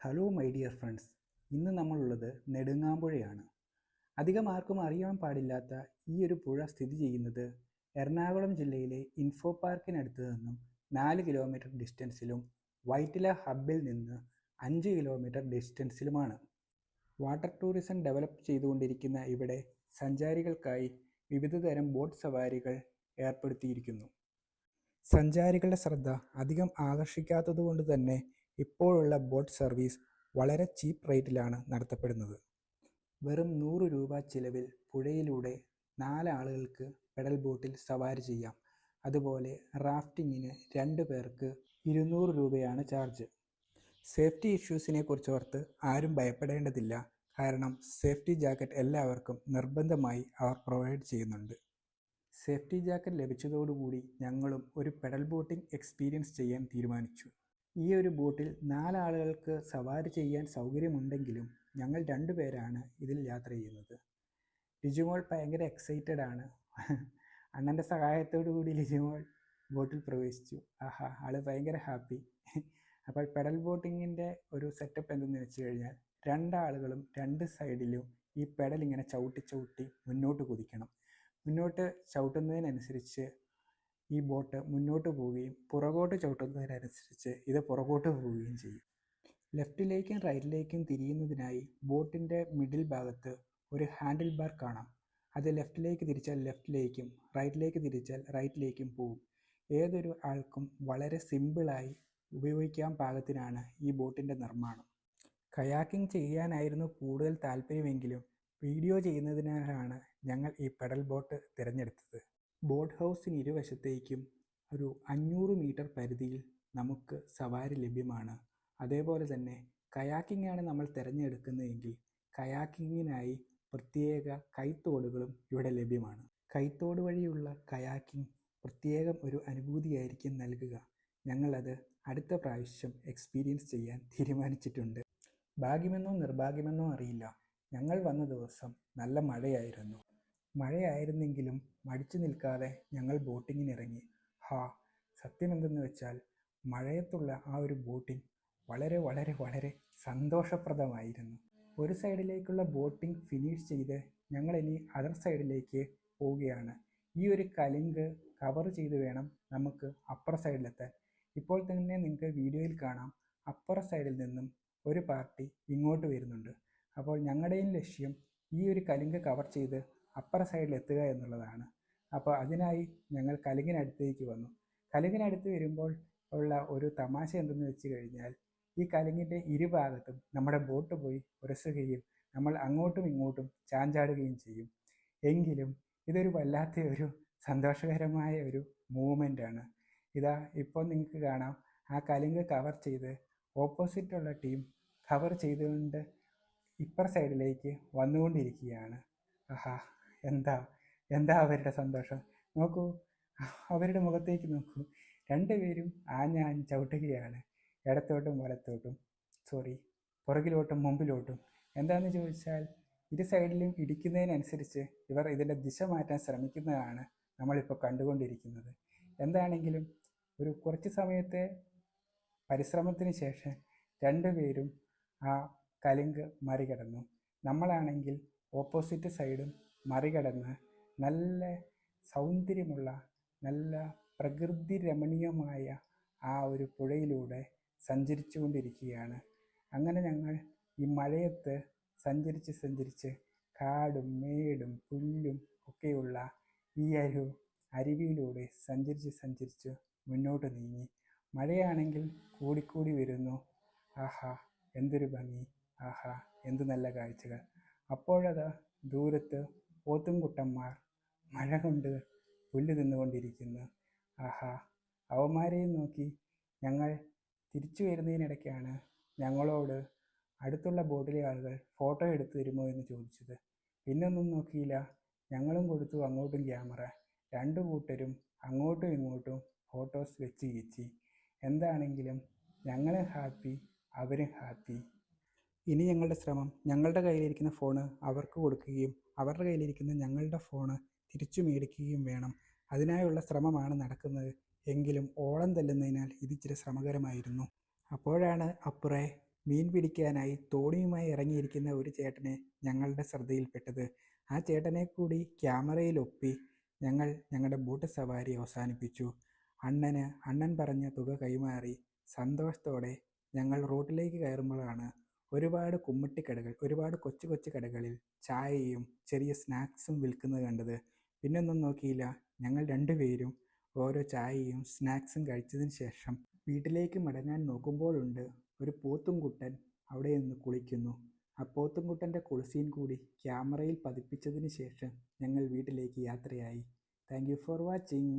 Hello my dear friends, ഇന്ന് നമ്മളുള്ളത് നെടുങ്ങാമ്പുഴയാണ്. അധികം ആർക്കും അറിയാൻ പാടില്ലാത്ത ഈ ഒരു പുഴ സ്ഥിതി ചെയ്യുന്നത് എറണാകുളം ജില്ലയിലെ ഇൻഫോ പാർക്കിനടുത്ത് നിന്നും 4 കിലോമീറ്റർ ഡിസ്റ്റൻസിലും വൈറ്റില ഹബ്ബിൽ നിന്ന് 5 കിലോമീറ്റർ ഡിസ്റ്റൻസിലുമാണ്. വാട്ടർ ടൂറിസം ഡെവലപ്പ് ചെയ്തുകൊണ്ടിരിക്കുന്ന ഇവിടെ സഞ്ചാരികൾക്കായി വിവിധതരം ബോട്ട് സവാരികൾ ഏർപ്പെടുത്തിയിരിക്കുന്നു. സഞ്ചാരികളുടെ ശ്രദ്ധ അധികം ആകർഷിക്കാത്തതുകൊണ്ട് തന്നെ ഇപ്പോഴുള്ള ബോട്ട് സർവീസ് വളരെ ചീപ്പ് റേറ്റിലാണ് നടത്തപ്പെടുന്നത്. വെറും 100 രൂപ ചിലവിൽ പുഴയിലൂടെ 4 ആളുകൾക്ക് പെഡൽ ബോട്ടിൽ സവാരി ചെയ്യാം. അതുപോലെ റാഫ്റ്റിങ്ങിന് 2 പേർക്ക് 200 രൂപയാണ് ചാർജ്. സേഫ്റ്റി ഇഷ്യൂസിനെ കുറിച്ചോർത്ത് ആരും ഭയപ്പെടേണ്ടതില്ല. കാരണം സേഫ്റ്റി ജാക്കറ്റ് എല്ലാവർക്കും നിർബന്ധമായി അവർ പ്രൊവൈഡ് ചെയ്യുന്നുണ്ട്. സേഫ്റ്റി ജാക്കറ്റ് ലഭിച്ചതോടുകൂടി ഞങ്ങളും ഒരു പെഡൽ ബോട്ടിംഗ് എക്സ്പീരിയൻസ് ചെയ്യാൻ തീരുമാനിച്ചു. ഈ ഒരു ബോട്ടിൽ 4 ആളുകൾക്ക് സവാരി ചെയ്യാൻ സൗകര്യമുണ്ടെങ്കിലും ഞങ്ങൾ 2 പേരാണ് ഇതിൽ യാത്ര ചെയ്യുന്നത്. ലിജുമോൾ ഭയങ്കര എക്സൈറ്റഡ് ആണ്. അണ്ണൻ്റെ സഹായത്തോടു കൂടി ലിജുമോൾ ബോട്ടിൽ പ്രവേശിച്ചു. ആള് ഭയങ്കര ഹാപ്പി. അപ്പോൾ പെഡൽ ബോട്ടിങ്ങിൻ്റെ ഒരു സെറ്റപ്പ് എന്തെന്ന് വെച്ച് കഴിഞ്ഞാൽ 2 ആളുകളും 2 സൈഡിലും ഈ പെഡൽ ഇങ്ങനെ ചവിട്ടി മുന്നോട്ട് കുതിക്കണം. മുന്നോട്ട് ചവിട്ടുന്നതിനനുസരിച്ച് ഈ ബോട്ട് മുന്നോട്ട് പോവുകയും പുറകോട്ട് ചവിട്ടുന്നതിനനുസരിച്ച് ഇത് പുറകോട്ട് പോവുകയും ചെയ്യും. ലെഫ്റ്റിലേക്കും റൈറ്റിലേക്കും തിരിയുന്നതിനായി ബോട്ടിൻ്റെ മിഡിൽ ഭാഗത്ത് ഒരു ഹാൻഡിൽ ബാർ കാണാം. അത് ലെഫ്റ്റിലേക്ക് തിരിച്ചാൽ ലെഫ്റ്റിലേക്കും റൈറ്റിലേക്ക് തിരിച്ചാൽ റൈറ്റിലേക്കും പോകും. ഏതൊരു ആൾക്കും വളരെ സിമ്പിളായി ഉപയോഗിക്കാൻ പാകത്തിനാണ് ഈ ബോട്ടിൻ്റെ നിർമ്മാണം. കയാക്കിംഗ് ചെയ്യാനായിരുന്നു കൂടുതൽ താല്പര്യമെങ്കിലും വീഡിയോ ചെയ്യുന്നതിനാലാണ് ഞങ്ങൾ ഈ പെഡൽ ബോട്ട് തിരഞ്ഞെടുത്തത്. ബോട്ട് ഹൗസിന് ഇരുവശത്തേക്കും ഒരു 500 മീറ്റർ പരിധിയിൽ നമുക്ക് സവാരി ലഭ്യമാണ്. അതേപോലെ തന്നെ കയാക്കിംഗ് ആണ് നമ്മൾ തിരഞ്ഞെടുക്കുന്നതെങ്കിൽ കയാക്കിങ്ങിനായി പ്രത്യേക കൈത്തോടുകളും ഇവിടെ ലഭ്യമാണ്. കൈത്തോട് വഴിയുള്ള കയാക്കിംഗ് പ്രത്യേകം ഒരു അനുഭൂതിയായിരിക്കും നൽകുക. ഞങ്ങളത് അടുത്ത പ്രാവശ്യം എക്സ്പീരിയൻസ് ചെയ്യാൻ തീരുമാനിച്ചിട്ടുണ്ട്. ഭാഗ്യമെന്നോ നിർഭാഗ്യമെന്നോ അറിയില്ല, ഞങ്ങൾ വന്ന ദിവസം നല്ല മഴയായിരുന്നു. മഴയായിരുന്നെങ്കിലും മടിച്ചു നിൽക്കാതെ ഞങ്ങൾ ബോട്ടിങ്ങിനിറങ്ങി. സത്യമെന്തെന്ന് വെച്ചാൽ മഴയത്തുള്ള ആ ഒരു ബോട്ടിംഗ് വളരെ വളരെ വളരെ സന്തോഷപ്രദമായിരുന്നു. ഒരു സൈഡിലേക്കുള്ള ബോട്ടിംഗ് ഫിനിഷ് ചെയ്ത് ഞങ്ങൾ ഇനി അതർ സൈഡിലേക്ക് പോവുകയാണ്. ഈ ഒരു കലിങ്ക് കവർ ചെയ്ത് വേണം നമുക്ക് അപ്പുറ സൈഡിലെത്താൻ. ഇപ്പോൾ തന്നെ നിങ്ങൾക്ക് വീഡിയോയിൽ കാണാം, അപ്പുറ സൈഡിൽ നിന്നും ഒരു പാർട്ടി ഇങ്ങോട്ട് വരുന്നുണ്ട്. അപ്പോൾ ഞങ്ങളുടെയും ലക്ഷ്യം ഈ ഒരു കലിങ്ക് കവർ ചെയ്ത് അപ്പുറ സൈഡിൽ എത്തുക എന്നുള്ളതാണ്. അപ്പോൾ അതിനായി ഞങ്ങൾ കലിങ്ങിനടുത്തേക്ക് വന്നു. കലിങ്ങിനടുത്ത് വരുമ്പോൾ ഉള്ള ഒരു തമാശ എന്തെന്ന് വെച്ച് കഴിഞ്ഞാൽ ഈ കലിങ്ങിൻ്റെ ഇരുഭാഗത്തും നമ്മുടെ ബോട്ട് പോയി ഉരസുകയും നമ്മൾ അങ്ങോട്ടും ഇങ്ങോട്ടും ചാഞ്ചാടുകയും ചെയ്യും. എങ്കിലും ഇതൊരു വല്ലാത്ത ഒരു സന്തോഷകരമായ ഒരു മൂവ്മെൻ്റാണ്. ഇതാ ഇപ്പോൾ നിങ്ങൾക്ക് കാണാം, ആ കലിങ്ക് കവർ ചെയ്ത് ഓപ്പോസിറ്റുള്ള ടീം കവർ ചെയ്തുകൊണ്ട് ഇപ്പുറ സൈഡിലേക്ക് വന്നുകൊണ്ടിരിക്കുകയാണ്. എന്താ അവരുടെ സന്തോഷം നോക്കൂ, അവരുടെ മുഖത്തേക്ക് നോക്കൂ. 2 പേരും ആഞ്ഞാഞ്ഞ് ചവിട്ടുകയാണ്, ഇടത്തോട്ടും വലത്തോട്ടും, പുറകിലോട്ടും മുമ്പിലോട്ടും. എന്താണെന്ന് ചോദിച്ചാൽ ഇരു സൈഡിലും ഇടിക്കുന്നതിനനുസരിച്ച് ഇവർ ഇതിൻ്റെ ദിശ മാറ്റാൻ ശ്രമിക്കുന്നതാണ് നമ്മളിപ്പോൾ കണ്ടുകൊണ്ടിരിക്കുന്നത്. എന്താണെങ്കിലും ഒരു കുറച്ച് സമയത്തെ പരിശ്രമത്തിന് ശേഷം 2 പേരും ആ കലിങ്ക് മറികടന്നു. നമ്മളാണെങ്കിൽ ഓപ്പോസിറ്റ് സൈഡും മറികടന്ന് നല്ല സൗന്ദര്യമുള്ള നല്ല പ്രകൃതി രമണീയമായ ആ ഒരു പുഴയിലൂടെ സഞ്ചരിച്ചു കൊണ്ടിരിക്കുകയാണ്. അങ്ങനെ ഞങ്ങൾ ഈ മഴയത്ത് സഞ്ചരിച്ച് കാടും മേടും പുല്ലും ഒക്കെയുള്ള ഈ ഒരു അരുവിയിലൂടെ സഞ്ചരിച്ച് മുന്നോട്ട് നീങ്ങി. മഴയാണെങ്കിൽ കൂടിക്കൂടി വരുന്നു. എന്തൊരു ഭംഗി, എന്ത് നല്ല കാഴ്ചകൾ. അപ്പോഴതാ ദൂരത്ത് പോത്തുംകുട്ടന്മാർ മഴ കൊണ്ട് പുല്ല് തിന്നുകൊണ്ടിരിക്കുന്നു. അവന്മാരെയും നോക്കി ഞങ്ങൾ തിരിച്ചു വരുന്നതിനിടയ്ക്കാണ് ഞങ്ങളോട് അടുത്തുള്ള ബോട്ടിലെ ആളുകൾ ഫോട്ടോ എടുത്തു തരുമോ എന്ന് ചോദിച്ചത്. പിന്നൊന്നും നോക്കിയില്ല, ഞങ്ങളും കൊടുത്തു അങ്ങോട്ടും ക്യാമറ. 2 കൂട്ടരും അങ്ങോട്ടും ഇങ്ങോട്ടും ഫോട്ടോസ് വെച്ച് കയറ്റി. എന്താണെങ്കിലും ഞങ്ങളും ഹാപ്പി, അവരും ഹാപ്പി. ഇനി ഞങ്ങളുടെ ശ്രമം ഞങ്ങളുടെ കയ്യിലിരിക്കുന്ന ഫോണ് അവർക്ക് കൊടുക്കുകയും അവരുടെ കയ്യിലിരിക്കുന്ന ഞങ്ങളുടെ ഫോണ് തിരിച്ചു മേടിക്കുകയും വേണം. അതിനായുള്ള ശ്രമമാണ് നടക്കുന്നത്. എങ്കിലും ഓളം തല്ലുന്നതിനാൽ ഇതിച്ചിരി ശ്രമകരമായിരുന്നു. അപ്പോഴാണ് അപ്പുറേ മീൻ പിടിക്കാനായി തോണിയുമായി ഇറങ്ങിയിരിക്കുന്ന ഒരു ചേട്ടനെ ഞങ്ങളുടെ ശ്രദ്ധയിൽപ്പെട്ടത്. ആ ചേട്ടനെ കൂടി ക്യാമറയിൽ ഒപ്പി ഞങ്ങൾ ഞങ്ങളുടെ ബോട്ട് സവാരി അവസാനിപ്പിച്ചു. അണ്ണൻ പറഞ്ഞ തുക കൈമാറി സന്തോഷത്തോടെ ഞങ്ങൾ റോട്ടിലേക്ക് കയറുമ്പോഴാണ് ഒരുപാട് കുമ്മിട്ടിക്കടകൾ, ഒരുപാട് കൊച്ചു കൊച്ചു കടകളിൽ ചായയും ചെറിയ സ്നാക്സും വിൽക്കുന്നത് കണ്ടത്. പിന്നൊന്നും നോക്കിയില്ല, ഞങ്ങൾ രണ്ടുപേരും ഓരോ ചായയും സ്നാക്സും കഴിച്ചതിന് ശേഷം വീട്ടിലേക്ക് മടങ്ങാൻ നോക്കുമ്പോഴുണ്ട് ഒരു പോത്തുംകുട്ടൻ അവിടെ നിന്ന് കുളിക്കുന്നു. ആ പോത്തുംകുട്ടൻ്റെ കുളിസീൻ കൂടി ക്യാമറയിൽ പതിപ്പിച്ചതിന് ശേഷം ഞങ്ങൾ വീട്ടിലേക്ക് യാത്രയായി. Thank you for watching.